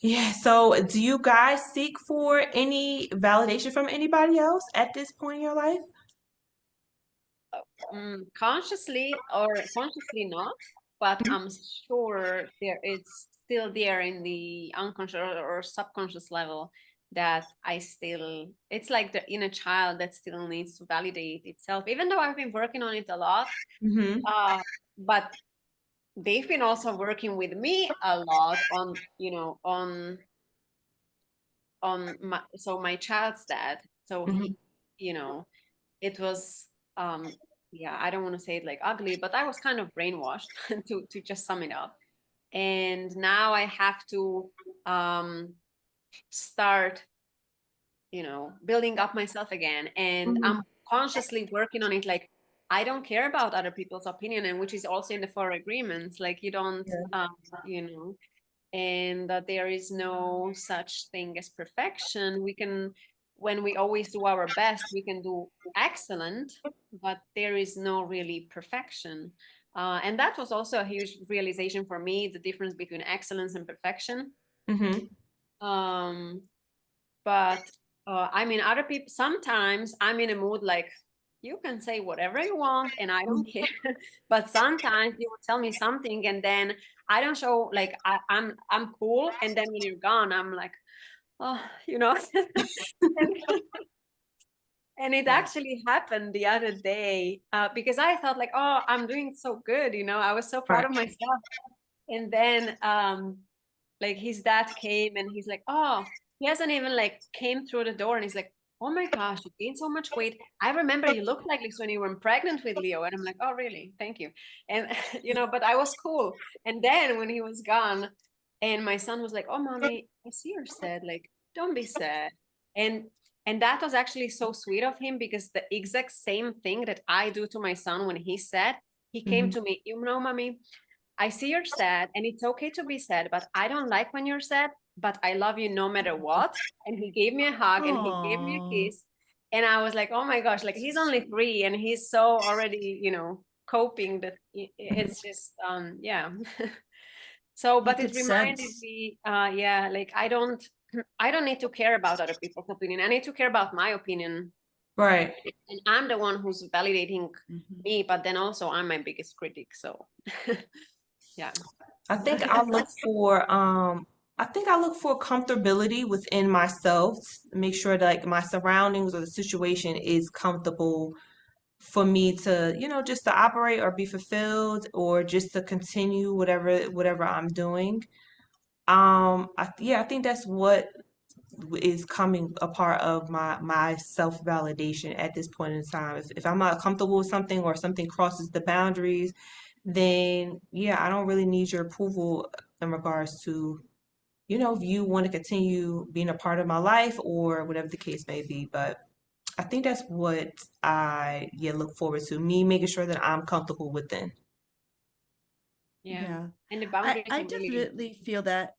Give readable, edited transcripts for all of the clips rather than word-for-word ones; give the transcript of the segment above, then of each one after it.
Yeah, so do you guys seek for any validation from anybody else at this point in your life? Consciously or consciously not, but Mhm. I'm sure there it's still there in the unconscious or subconscious level that I still, it's like the inner child that still needs to validate itself, even though I've been working on it a lot. Hmm. Uh, but they've been also working with me a lot on, on my, so my child's dad. So Hmm. you know, it was yeah, I don't want to say it like ugly, but I was kind of brainwashed to just sum it up. And now I have to um start, building up myself again. And Hmm. I'm consciously working on it. Like, I don't care about other people's opinion, and which is also in the four agreements. Like, you don't, Yeah. you know, and that there is no such thing as perfection. We can, when we always do our best, we can do excellent, but there is no really perfection. And that was also a huge realization for me, the difference between excellence and perfection. Hmm. Um, but I mean, other people, sometimes I'm in a mood like, you can say whatever you want and I don't care. But sometimes you will tell me something and then I don't show like I'm cool. And then when you're gone, I'm like, oh, you know. and, and it Yeah. actually happened the other day because I thought like, oh, I'm doing so good. I was so proud Right. of myself. And then like his dad came and he's like, oh, he hasn't even like came through the door and he's like, oh my gosh, you gained so much weight. I remember you looked like this when you were pregnant with Leo. And I'm like, oh, really? Thank you. And, but I was cool. And then when he was gone and my son was like, oh, mommy, I see you're sad. Like, don't be sad. And, and that was actually so sweet of him because the exact same thing that I do to my son when he's sad, he came Hmm. to me, mommy, I see you're sad and it's okay to be sad, but I don't like when you're sad, but I love you no matter what. And he gave me a hug and he gave me a Oh, kiss. And I was like, oh my gosh, like he's only 3 and he's so already, coping that it's just, yeah. So, he but it could reminded sense. me, yeah, like I don't need to care about other people's opinion. I need to care about my opinion. Right. And I'm the one who's validating Mhm. me, but then also I'm my biggest critic. So, yeah. I think I look for comfortability within myself, make sure that like my surroundings or the situation is comfortable for me to, just to operate or be fulfilled or just to continue whatever I'm doing. Yeah, I think that's what is coming a part of my self-validation at this point in time. If I'm not comfortable with something or something crosses the boundaries, then yeah, I don't really need your approval in regards to, if you want to continue being a part of my life or whatever the case may be. But I think that's what I yeah look forward to. Me making sure that I'm comfortable within. Yeah. Yeah, And the I boundaries I are really, definitely feel that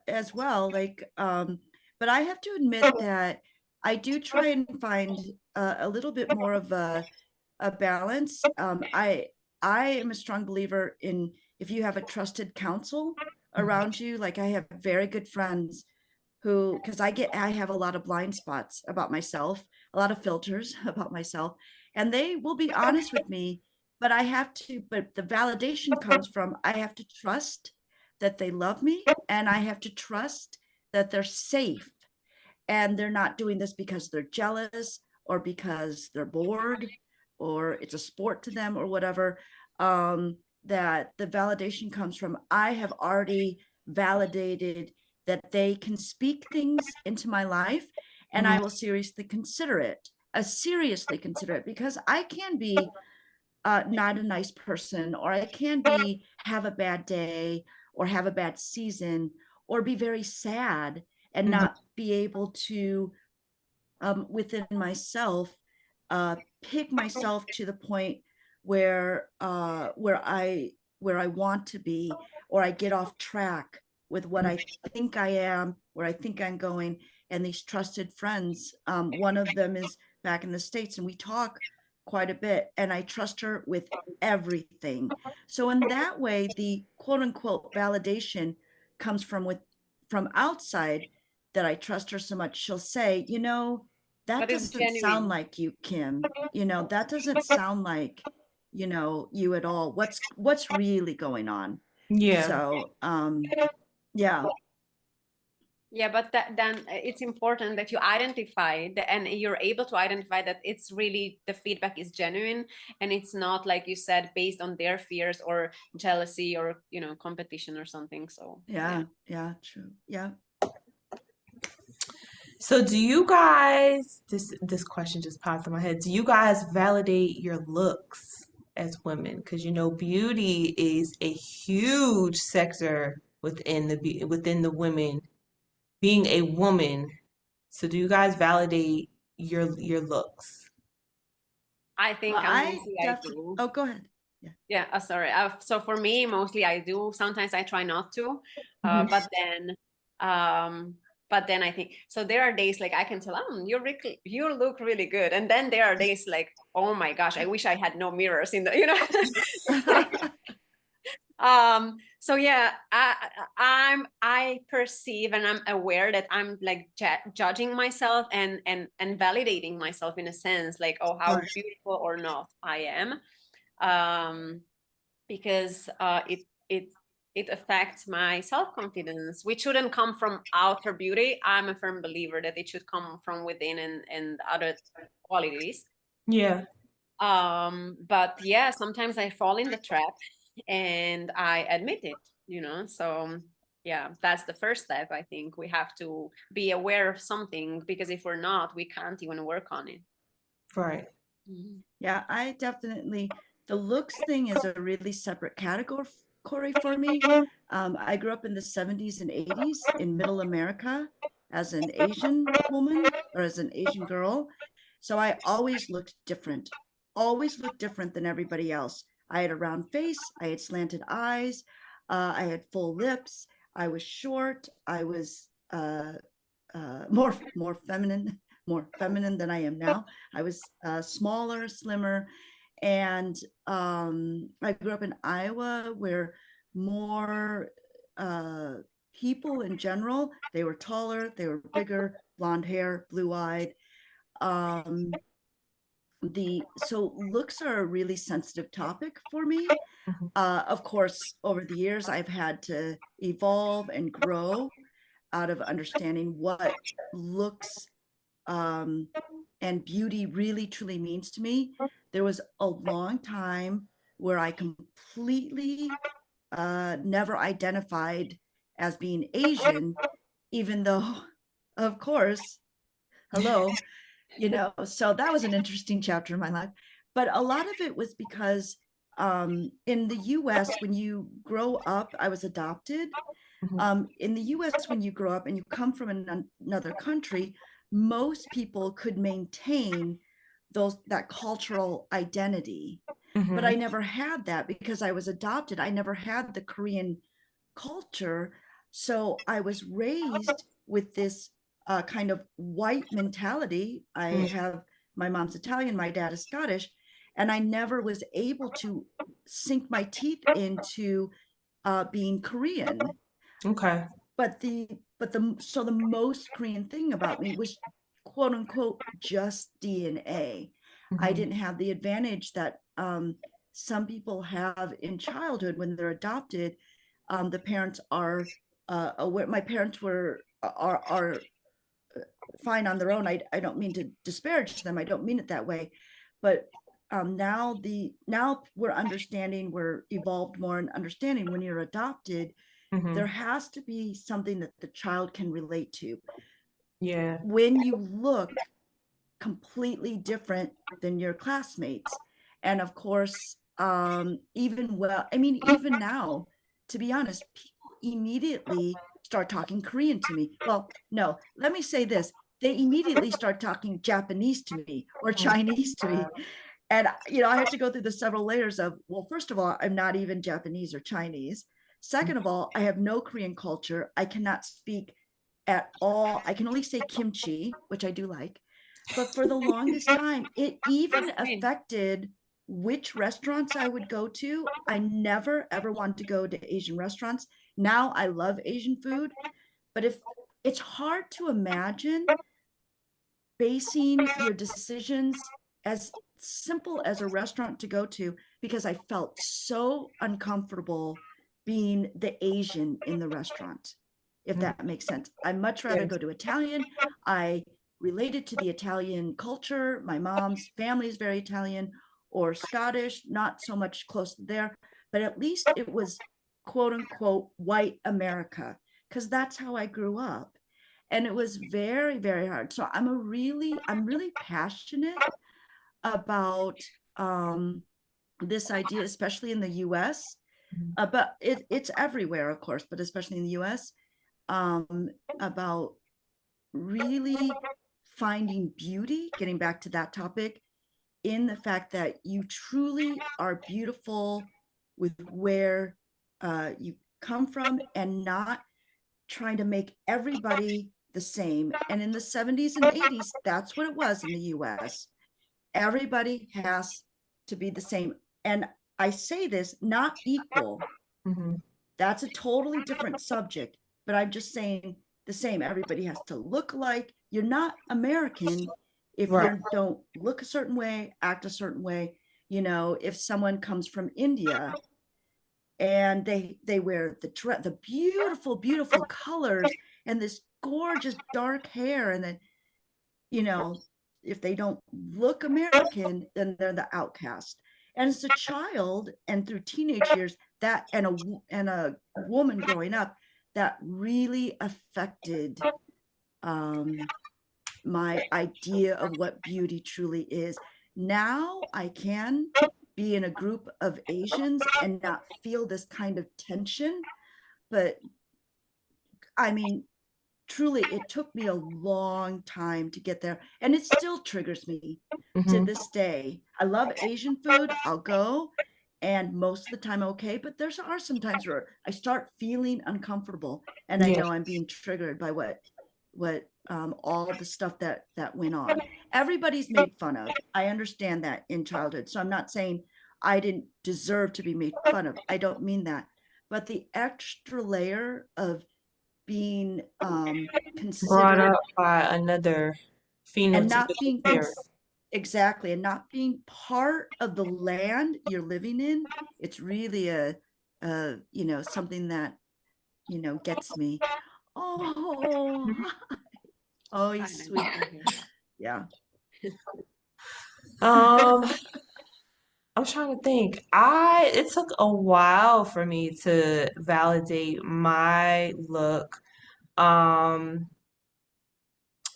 as well. Like, but I have to admit that I do try and find a little bit more of a balance. I am a strong believer in if you have a trusted counsel around you. Like, I have very good friends who, because I have a lot of blind spots about myself, a lot of filters about myself, and they will be honest with me. But the validation comes from I have to trust that they love me, and I have to trust that they're safe and they're not doing this because they're jealous or because they're bored or it's a sport to them or whatever. That the validation comes from I have already validated that they can speak things into my life and I Mhm. will seriously consider it because I can be not a nice person, or I can be have a bad day, or have a bad season, or be very sad and Mhm. not be able to, within myself, pick myself to the point where I want to be, or I get off track with what I think I am, where I think I'm going. And these trusted friends, one of them is back in the States, and we talk quite a bit, and I trust her with everything. So in that way, the quote unquote validation comes from outside that I trust her so much, she'll say, you know, that But it's doesn't sound genuine. like you, Kim. You know, that doesn't sound like, you know, you at all. What's really going on? Yeah. So, yeah. Yeah, but then it's important that you identify and you're able to identify that it's really the feedback is genuine and it's not, like you said, based on their fears or jealousy or, you know, competition or something. So Yeah, yeah, true. Yeah. So do you guys, this question just popped in my head. Do you guys validate your looks as women? Because you know, beauty is a huge sector within the women being a woman. So do you guys validate your looks? I Well, think I mostly I definitely, do. oh, go ahead. Yeah. Yeah, sorry. So for me, mostly I do. Sometimes I try not to, Mhm. um, but then I think so. There are days like I can tell, you look really good, and then there are days like, oh my gosh, I wish I had no mirrors in the, you know. So yeah, I perceive and I'm aware that I'm like judging myself and validating myself in a sense, like, oh, how Right. beautiful or not I am. Because it affects my self-confidence, which shouldn't come from outer beauty. I'm a firm believer that it should come from within and other qualities. Yeah. But yeah, sometimes I fall in the trap and I admit it, you know. So yeah, that's the first step. I think we have to be aware of something, because if we're not, we can't even work on it. Right. Mhm. Yeah, I definitely, the looks thing is a really separate category for me. I grew up in the 70s and 80s in middle America as an Asian woman or as an Asian girl. So I always looked different than everybody else. I had a round face, I had slanted eyes, I had full lips, I was short, I was more feminine, more feminine than I am now. I was smaller, slimmer, and I grew up in Iowa, where more people in general, they were taller, they were bigger, blonde hair, blue eyed. Um, so looks are a really sensitive topic for me. Mhm. Of course, over the years, I've had to evolve and grow out of understanding what looks and beauty really truly means to me. There was a long time where I completely never identified as being Asian, even though, of course, hello, you know, so that was an interesting chapter in my life. But a lot of it was because in the US, when you grow up, I was adopted. Mhm. In the US, when you grow up and you come from another country, most people could maintain that cultural identity. But I Mhm. never had that because I was adopted. I never had the Korean culture. So I was raised with this kind of white mentality. I Mhm. have my mom's Italian, my dad is Scottish, and I never was able to sink my teeth into being Korean. Okay. But the most Korean thing about me was quote unquote just DNA. I Mhm. didn't have the advantage that some people have in childhood when they're adopted. The parents are aware. My parents are fine on their own. I don't mean to disparage them. I don't mean it that way, but now we're understanding, we're evolved more in understanding. When you're adopted, there Mhm. has to be something that the child can relate to. Yeah. When you look completely different than your classmates, and of course, even now, to be honest, people immediately start talking Korean to me. Well, no, let me say this. They immediately start talking Japanese to me or Oh my Chinese to me. God. And, you know, I have to go through the several layers of, well, first of all, I'm not even Japanese or Chinese. Second of all, I have no Korean culture. I cannot speak at all. I can only say kimchi, which I do like. But for the longest time, it even Same. affected which restaurants I would go to. I never ever wanted to go to Asian restaurants. Now I love Asian food, But if it's hard to imagine basing your decisions as simple as a restaurant to go to, because I felt so uncomfortable being the Asian in the restaurant, if Mm, that makes sense. I much rather yes. go to Italian. I related to the Italian culture. My mom's family is very Italian, or Scottish, not so much close there, but at least it was quote unquote white America, because that's how I grew up. And it was very, very hard. So I'm really passionate about this idea, especially in the US, Mhm. but it's everywhere, of course, but especially in the US, um, about really finding beauty, getting back to that topic, in the fact that you truly are beautiful with where you come from, and not trying to make everybody the same. And in the 70s and 80s, that's what it was in the US. Everybody has to be the same. And I say this, not equal. Mhm. That's a totally different subject, but I'm just saying the same. Everybody has to look like. You're not American if Right. you don't look a certain way, act a certain way. You know, if someone comes from India and they wear the beautiful colors and this gorgeous dark hair, and then, you know, if they don't look American, then they're the outcast. And as a child and through teenage years, that and a woman growing up, that really affected um my idea of what beauty truly is. Now I can be in a group of Asians and not feel this kind of tension. But I mean, truly, it took me a long time to get there. And it still triggers me to Mhm. this day. I love Asian food. I'll go. And most of the time, okay. But there are some times where I start feeling uncomfortable, and I Yeah. know I'm being triggered by all the stuff that went on. Everybody's made fun of. I understand that in childhood. So I'm not saying I didn't deserve to be made fun of. I don't mean that. But the extra layer of being Brought considered up by another and not phenotypical being parent. exactly, and not being part of the land you're living in, it's really something that gets me. Oh, oh, he's Fine, sweet. I'm here. Yeah. Um, I'm trying to think. It took a while for me to validate my look. Um,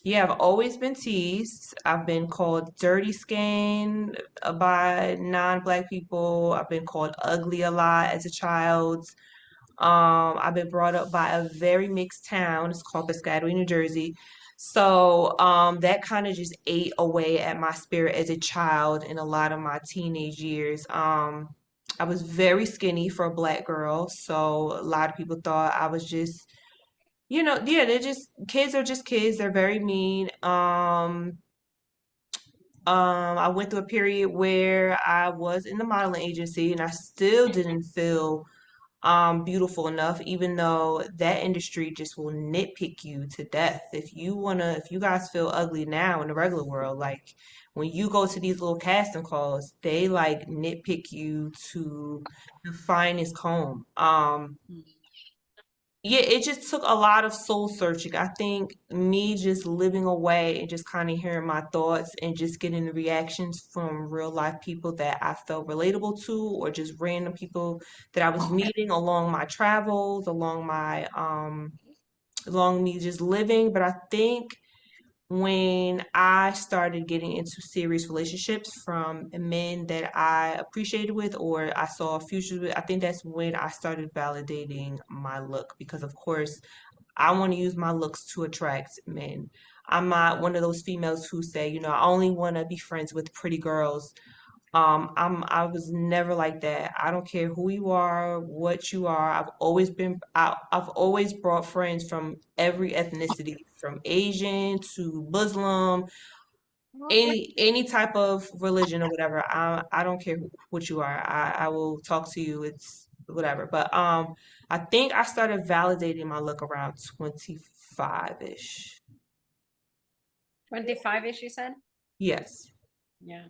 yeah, I've always been teased. I've been called dirty skin by non-black people. I've been called ugly a lot as a child. I've been brought up by a very mixed town. It's called Piscataway, New Jersey. So that kind of just ate away at my spirit as a child in a lot of my teenage years. I was very skinny for a black girl, so a lot of people thought I was just, yeah, they're just kids are just kids. They're very mean. I went through a period where I was in the modeling agency and I still didn't feel beautiful enough, even though that industry just will nitpick you to death. If you guys feel ugly now in the regular world, like when you go to these little casting calls, they like nitpick you to the finest comb. Yeah, it just took a lot of soul searching. I think me just living away and just kind of hearing my thoughts and just getting the reactions from real life people that I felt relatable to, or just random people that I was meeting along my travels, along me just living. But I think when I started getting into serious relationships from men that I appreciated with or I saw a future with, I think that's when I started validating my look because, of course, I want to use my looks to attract men. I'm not one of those females who say, I only want to be friends with pretty girls. I was never like that. I don't care who you are, what you are. I've always brought friends from every ethnicity, from Asian to Muslim, any type of religion or whatever. I don't care what you are. I will talk to you. whatever. But I think I started validating my look around 25-ish. 25-ish, you said? Yes. Yeah.